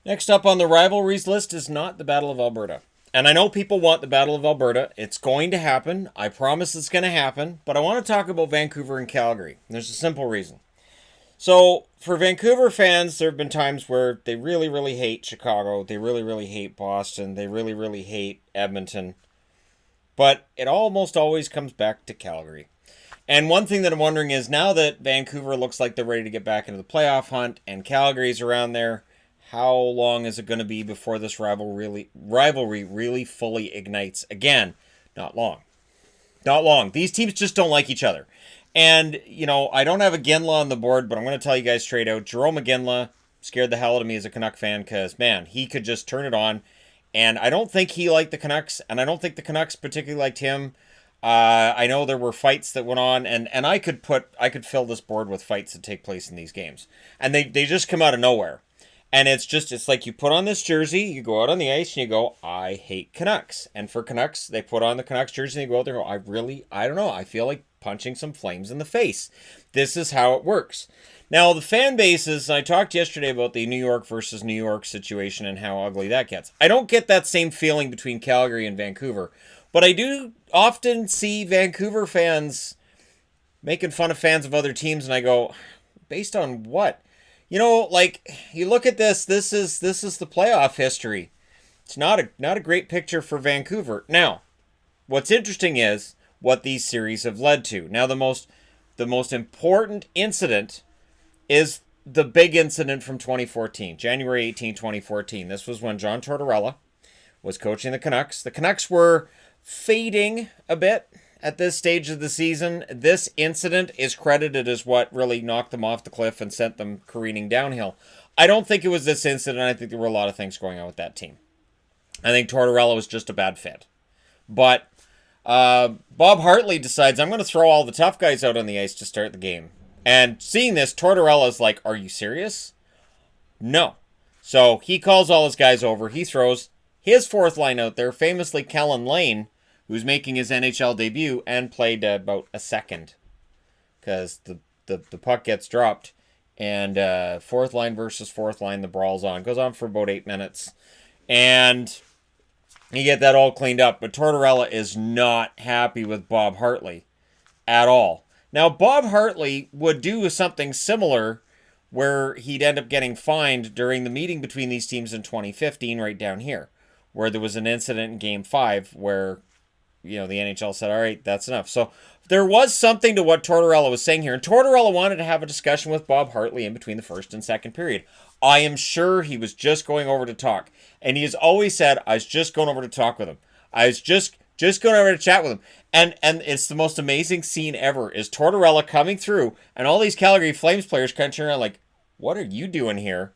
Next up on the rivalries list is not the Battle of Alberta. And I know people want the Battle of Alberta. It's going to happen. I promise it's going to happen. But I want to talk about Vancouver and Calgary. There's a simple reason. So, for Vancouver fans, there have been times where they really, really hate Chicago. They really, really hate Boston. They really, really hate Edmonton. But it almost always comes back to Calgary. And one thing that I'm wondering is now that Vancouver looks like they're ready to get back into the playoff hunt and Calgary's around there, how long is it going to be before this rivalry really fully ignites again? Not long. Not long. These teams just don't like each other. And, I don't have a Ginla on the board, but I'm going to tell you guys straight out. Jarome Iginla scared the hell out of me as a Canuck fan because, man, he could just turn it on. And I don't think he liked the Canucks, and I don't think the Canucks particularly liked him. I know there were fights that went on, and I could fill this board with fights that take place in these games. And they just come out of nowhere. And it's like you put on this jersey, you go out on the ice, and you go, I hate Canucks. And for Canucks, they put on the Canucks jersey, and they go out there and go, I don't know, I feel like punching some Flames in the face. This is how it works. Now, the fan bases, I talked yesterday about the New York versus New York situation and how ugly that gets. I don't get that same feeling between Calgary and Vancouver, but I do often see Vancouver fans making fun of fans of other teams, and I go, based on what? You look at this is the playoff history. It's not a great picture for Vancouver. Now, what's interesting is what these series have led to. Now, the most important incident is the big incident from 2014, January 18, 2014. This was when John Tortorella was coaching the Canucks. The Canucks were fading a bit at this stage of the season. This incident is credited as what really knocked them off the cliff and sent them careening downhill. I don't think it was this incident. I think there were a lot of things going on with that team. I think Tortorella was just a bad fit. But Bob Hartley decides, I'm going to throw all the tough guys out on the ice to start the game. And seeing this, Tortorella's like, are you serious? No. So he calls all his guys over. He throws his fourth line out there, famously Kellen Lane, who's making his NHL debut and played about a second because the puck gets dropped. And fourth line versus fourth line, the brawl's on. Goes on for about 8 minutes. And you get that all cleaned up. But Tortorella is not happy with Bob Hartley at all. Now, Bob Hartley would do something similar where he'd end up getting fined during the meeting between these teams in 2015 right down here, where there was an incident in Game 5 where, the NHL said, all right, that's enough. So there was something to what Tortorella was saying here. And Tortorella wanted to have a discussion with Bob Hartley in between the first and second period. I am sure he was just going over to talk. And he has always said, I was just going over to talk with him. I was just going over to chat with him. And it's the most amazing scene ever is Tortorella coming through and all these Calgary Flames players kind of turn around like, what are you doing here?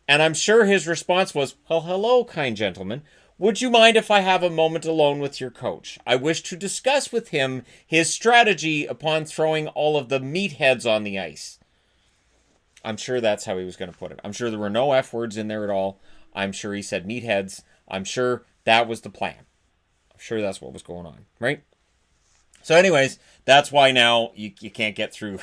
And I'm sure his response was, well, hello, kind gentleman. Would you mind if I have a moment alone with your coach? I wish to discuss with him his strategy upon throwing all of the meatheads on the ice. I'm sure that's how he was going to put it. I'm sure there were no F words in there at all. I'm sure he said meatheads. I'm sure that was the plan. I'm sure that's what was going on, right? So anyways, that's why now you can't get through.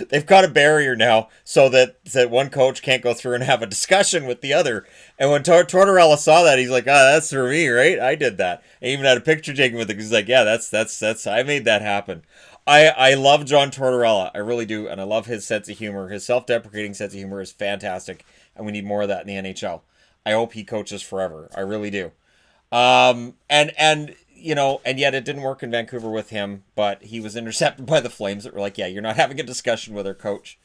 They've got a barrier now so that one coach can't go through and have a discussion with the other. And when Tortorella saw that, he's like, that's for me, right? I did that. I even had a picture taken with it. He's like, yeah, that's I made that happen. I love John Tortorella. I really do. And I love his sense of humor. His self-deprecating sense of humor is fantastic. And we need more of that in the NHL. I hope he coaches forever. I really do. And yet it didn't work in Vancouver with him, but he was intercepted by the Flames that were like, yeah, you're not having a discussion with our coach.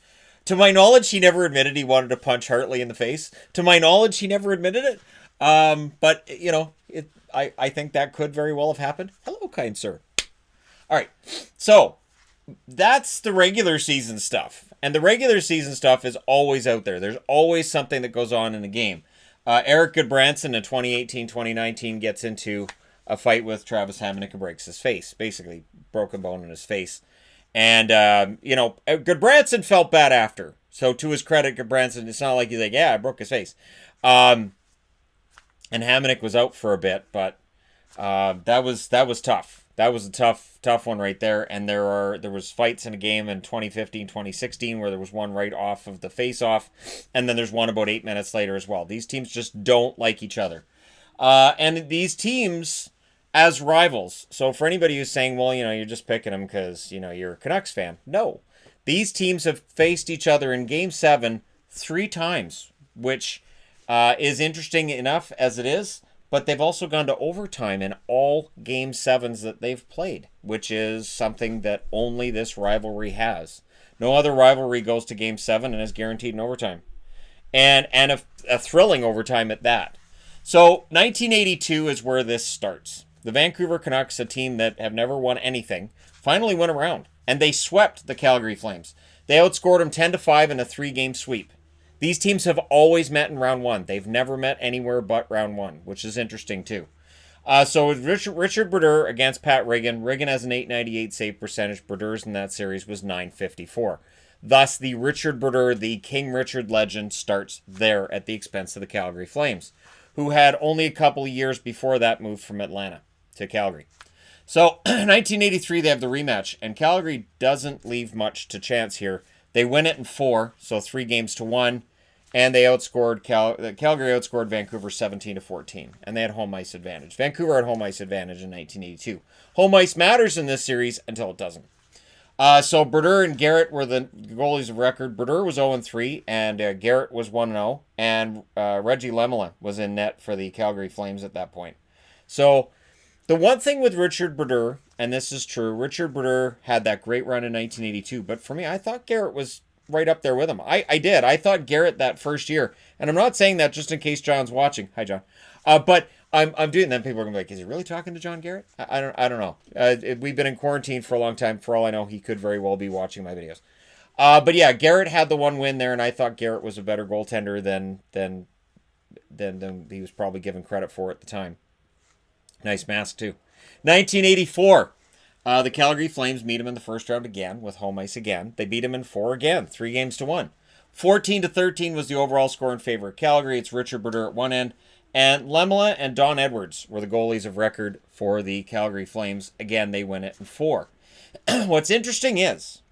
To my knowledge, he never admitted he wanted to punch Hartley in the face. To my knowledge, he never admitted it. But I think that could very well have happened. Hello, kind sir. All right. So that's the regular season stuff. And the regular season stuff is always out there. There's always something that goes on in the game. Eric Goodbranson in 2018-2019 gets into a fight with Travis Hamonic and breaks his face. Basically, broken bone in his face. And, Goodbranson felt bad after. So, to his credit, Goodbranson, it's not like he's like, yeah, I broke his face. And Hamonic was out for a bit, but that was tough. That was a tough one right there. And there was fights in a game in 2015, 2016 where there was one right off of the face-off, and then there's one about 8 minutes later as well. These teams just don't like each other. And these teams as rivals. So for anybody who's saying, well, you're just picking them because, you're a Canucks fan. No. These teams have faced each other in Game 7 3 times, which is interesting enough as it is. But they've also gone to overtime in all Game 7s that they've played, which is something that only this rivalry has. No other rivalry goes to Game 7 and is guaranteed in overtime. And a thrilling overtime at that. So 1982 is where this starts. The Vancouver Canucks, a team that have never won anything, finally went around. And they swept the Calgary Flames. They outscored them 10-5 in a 3-game sweep. These teams have always met in round 1. They've never met anywhere but round 1, which is interesting too. So Richard Brodeur against Pat Riggin. Riggin has an .898 save percentage. Brodeur's in that series was .954. Thus, the Richard Brodeur, the King Richard legend, starts there at the expense of the Calgary Flames, who had only a couple of years before that moved from Atlanta to Calgary. So 1983, they have the rematch, and Calgary doesn't leave much to chance here. They win it in 4, so 3-1, and they outscored Calgary outscored Vancouver 17-14, and they had home ice advantage. Vancouver had home ice advantage in 1982. Home ice matters in this series until it doesn't. So Brodeur and Garrett were the goalies of record. Brodeur was 0-3, and Garrett was 1-0, and Reggie Lemelin was in net for the Calgary Flames at that point. So the one thing with Richard Brodeur, and this is true, Richard Brodeur had that great run in 1982, but for me, I thought Garrett was right up there with him. I did. I thought Garrett that first year, and I'm not saying that just in case John's watching. Hi, John. But I'm doing that. People are going to be like, is he really talking to John Garrett? I don't know. We've been in quarantine for a long time. For all I know, he could very well be watching my videos. But yeah, Garrett had the one win there, and I thought Garrett was a better goaltender than he was probably given credit for at the time. Nice mask, too. 1984. The Calgary Flames meet him in the first round again with home ice again. They beat him in 4 again, 3-1. 14-13 was the overall score in favor of Calgary. It's Richard Brodeur at one end. And Lemela and Don Edwards were the goalies of record for the Calgary Flames. Again, they win it in 4. What's interesting is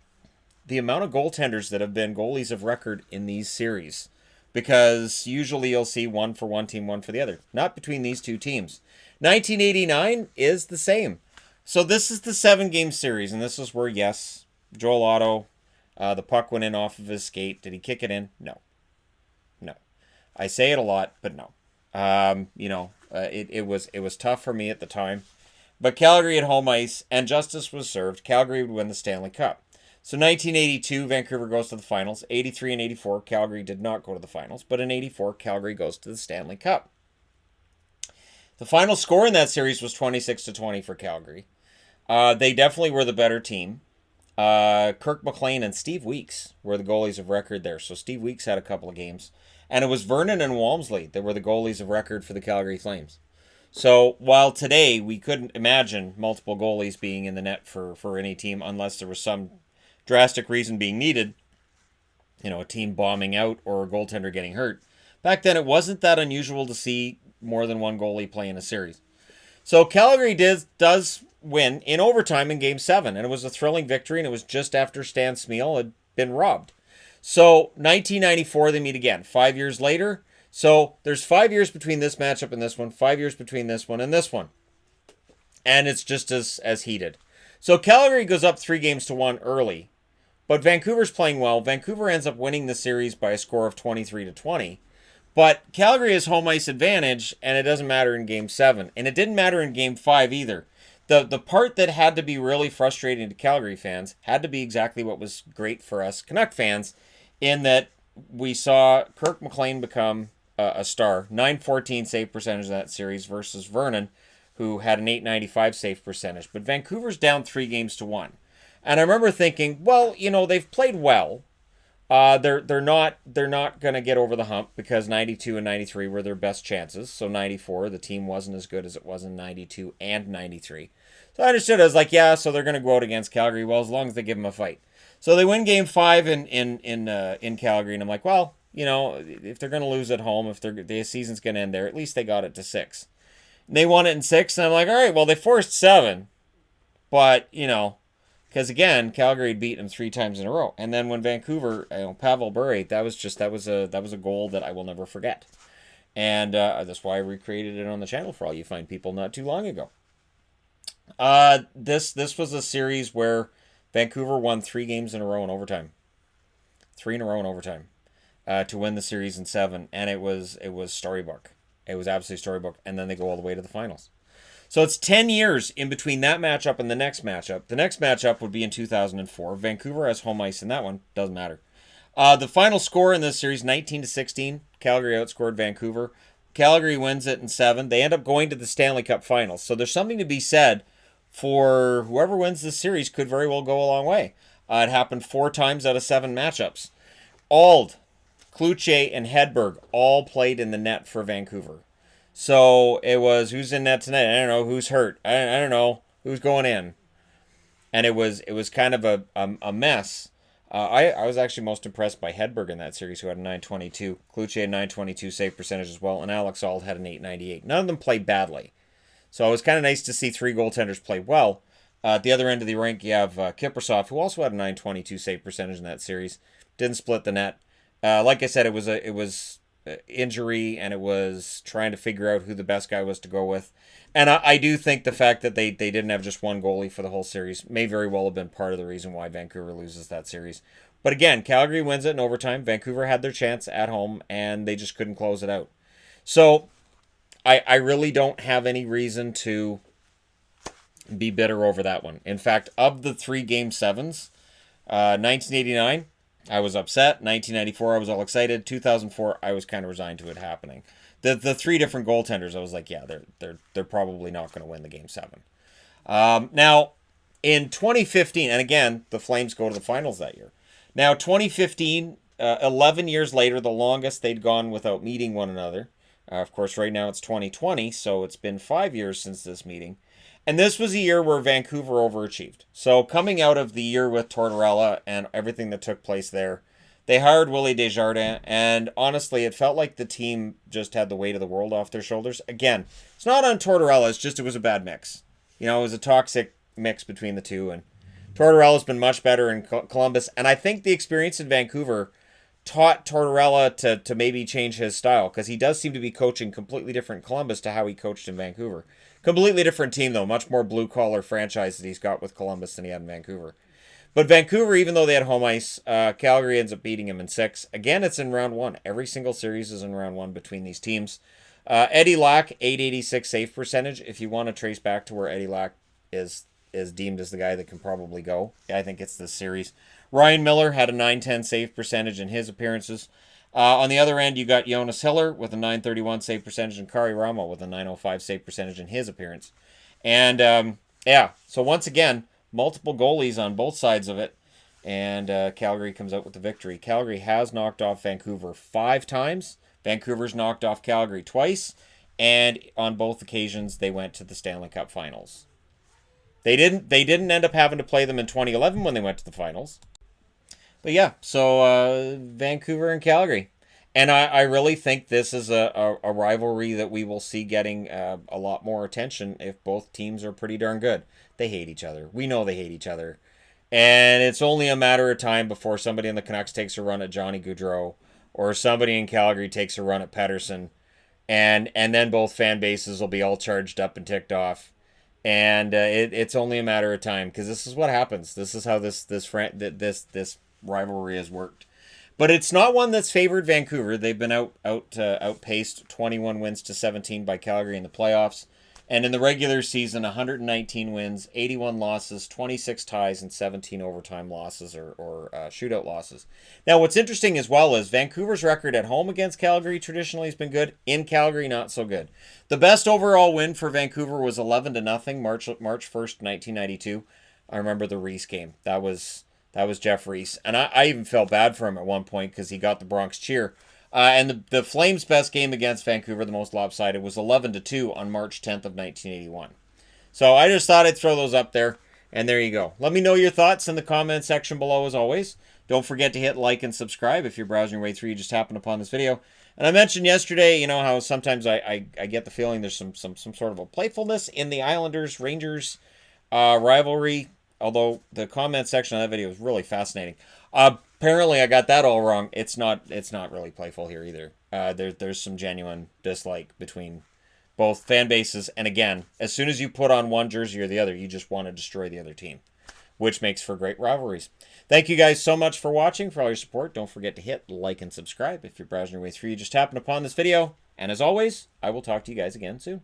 the amount of goaltenders that have been goalies of record in these series. Because usually you'll see one for one team, one for the other. Not between these two teams. 1989 is the same. So this is the 7-game series, and this is where, yes, Joel Otto, the puck went in off of his skate. Did he kick it in? No. I say it a lot, but no. It was tough for me at the time. But Calgary had home ice, and justice was served. Calgary would win the Stanley Cup. So 1982, Vancouver goes to the finals. 83 and 84, Calgary did not go to the finals. But in 84, Calgary goes to the Stanley Cup. The final score in that series was 26-20 for Calgary. They definitely were the better team. Kirk McLean and Steve Weeks were the goalies of record there. So Steve Weeks had a couple of games. And it was Vernon and Walmsley that were the goalies of record for the Calgary Flames. So while today we couldn't imagine multiple goalies being in the net for any team unless there was some drastic reason being needed, a team bombing out or a goaltender getting hurt, back then it wasn't that unusual to see more than one goalie play in a series. So Calgary does win in overtime in Game 7, and it was a thrilling victory, and it was just after Stan Smyl had been robbed. So 1994, they meet again, 5 years later. So there's 5 years between this matchup and this one, 5 years between this one and this one. And it's just as heated. So Calgary goes up 3-1 early, but Vancouver's playing well. Vancouver ends up winning the series by a score of 23-20. But Calgary has home ice advantage, and it doesn't matter in Game 7. And it didn't matter in Game 5 either. The part that had to be really frustrating to Calgary fans had to be exactly what was great for us Canuck fans, in that we saw Kirk McLean become a star. 914 save percentage in that series versus Vernon, who had an 895 save percentage. But Vancouver's down 3-1. And I remember thinking, well, they've played well. They're not going to get over the hump because 92 and 93 were their best chances. So 94, the team wasn't as good as it was in 92 and 93. So I understood. I was like, yeah, so they're going to go out against Calgary. Well, as long as they give them a fight. So they win Game 5 in Calgary, and I'm like, well, if they're going to lose at home, if the season's going to end there, at least they got it to 6. And they won it in 6, and I'm like, all right, well, they forced 7. But, because again, Calgary had beaten them 3 times in a row. And then when Vancouver, Pavel Bure, that was a goal that I will never forget. And that's why I recreated it on the channel for all you fine people not too long ago. This was a series where Vancouver won 3 games in a row in overtime. 3 in a row in overtime. To win the series in 7, and it was storybook. It was absolutely storybook, and then they go all the way to the finals. So it's 10 years in between that matchup and the next matchup. The next matchup would be in 2004. Vancouver has home ice in that one. Doesn't matter. The final score in this series, 19-16. Calgary outscored Vancouver. Calgary wins it in 7. They end up going to the Stanley Cup Finals. So there's something to be said for whoever wins this series could very well go a long way. It happened 4 times out of 7 matchups. Auld, Cloutier, and Hedberg all played in the net for Vancouver. So it was, who's in net tonight? I don't know. Who's hurt? I don't know. Who's going in? And it was kind of a mess. I was actually most impressed by Hedberg in that series, who had a 922. Cloutier had 922 save percentage as well, and Alex Auld had an 898. None of them played badly. So it was kind of nice to see 3 goaltenders play well. At the other end of the rink, you have Kiprasov, who also had a 922 save percentage in that series. Didn't split the net. Like I said, it was injury, and it was trying to figure out who the best guy was to go with. And I do think the fact that they didn't have just one goalie for the whole series may very well have been part of the reason why Vancouver loses that series. But again, Calgary wins it in overtime. Vancouver had their chance at home, and they just couldn't close it out. So I really don't have any reason to be bitter over that one. In fact, of the 3 Game 7s, 1989, I was upset. 1994, I was all excited. 2004, I was kind of resigned to it happening. The 3 different goaltenders, I was like, yeah, they're probably not going to win the Game 7. Now, in 2015, and again, the Flames go to the finals that year. Now, 2015, 11 years later, the longest they'd gone without meeting one another. Of course, right now it's 2020, so it's been 5 years since this meeting. And this was a year where Vancouver overachieved. So coming out of the year with Tortorella and everything that took place there, they hired Willie Desjardins, and honestly, it felt like the team just had the weight of the world off their shoulders. Again, it's not on Tortorella, it's just it was a bad mix. It was a toxic mix between the two, and Tortorella's been much better in Columbus, and I think the experience in Vancouver taught Tortorella to maybe change his style, because he does seem to be coaching completely different in Columbus to how he coached in Vancouver. Completely different team, though. Much more blue-collar franchise that he's got with Columbus than he had in Vancouver. But Vancouver, even though they had home ice, Calgary ends up beating him in 6. Again, it's in round 1. Every single series is in round 1 between these teams. Eddie Lack, 886 save percentage. If you want to trace back to where Eddie Lack is deemed as the guy that can probably go, I think it's this series. Ryan Miller had a 910 save percentage in his appearances. On the other end, you got Jonas Hiller with a 931 save percentage and Kari Ramo with a 905 save percentage in his appearance. And, so once again, multiple goalies on both sides of it, and Calgary comes out with the victory. Calgary has knocked off Vancouver 5 times. Vancouver's knocked off Calgary twice, and on both occasions, they went to the Stanley Cup Finals. They didn't end up having to play them in 2011 when they went to the finals. But yeah, so Vancouver and Calgary. And I really think this is a rivalry that we will see getting a lot more attention if both teams are pretty darn good. They hate each other. We know they hate each other. And it's only a matter of time before somebody in the Canucks takes a run at Johnny Gaudreau, or somebody in Calgary takes a run at Pettersson. And then both fan bases will be all charged up and ticked off. And it's only a matter of time, because this is what happens. This is how this rivalry has worked. But it's not one that's favored Vancouver. They've been outpaced 21 wins to 17 by Calgary in the playoffs. And in the regular season, 119 wins, 81 losses, 26 ties, and 17 overtime losses or shootout losses. Now, what's interesting as well is Vancouver's record at home against Calgary traditionally has been good. In Calgary, not so good. The best overall win for Vancouver was 11-0, March 1st, 1992. I remember the Reese game. That was Jeff Reese. And I even felt bad for him at one point because he got the Bronx cheer. And the Flames' best game against Vancouver, the most lopsided, was 11-2 on March 10th of 1981. So I just thought I'd throw those up there, and there you go. Let me know your thoughts in the comment section below as always. Don't forget to hit like and subscribe if you're browsing your way through, you just happened upon this video. And I mentioned yesterday, how sometimes I get the feeling there's some sort of a playfulness in the Islanders-Rangers Rivalry, although the comment section of that video was really fascinating. Apparently, I got that all wrong. It's not. It's not really playful here either. There's some genuine dislike between both fan bases, and again, as soon as you put on one jersey or the other, you just want to destroy the other team, which makes for great rivalries. Thank you guys so much for watching, for all your support. Don't forget to hit like and subscribe if you're browsing your way through. You just happened upon this video, and as always, I will talk to you guys again soon.